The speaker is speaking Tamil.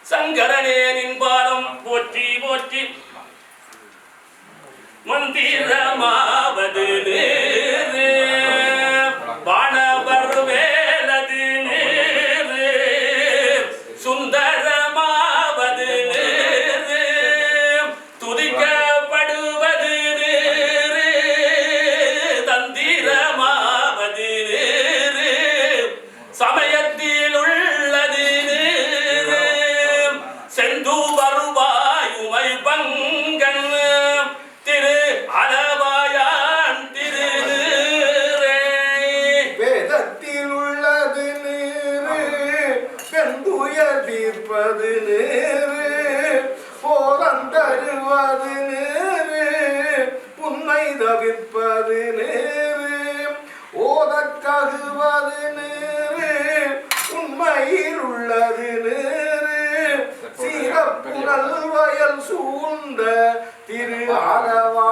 சங்கரனே நின் பாதம் போற்றி போற்றி மந்திரமாவது நேரு வானவர் வேலது நேரு சுந்தரமாவது நேரு துதிக்கப்படுவது நேரு தந்திரமாவது நேரு சமயத்தில் உள்ளது நேரு செந்து வருவாயுமை பங்கன் திரு அளவாயான் திரு வேதத்தில் உள்ளது நேரு பெந்துயர் தீர்ப்பது நேரு போதந்தருவது நேரு உன்னை தவிர்ப்பது நேரு ஓதக்ககுவது நேரு உண்மையில் உள்ளது நேரு சீரப்புணல் வயல் சூழ்ந்த திரு அளவா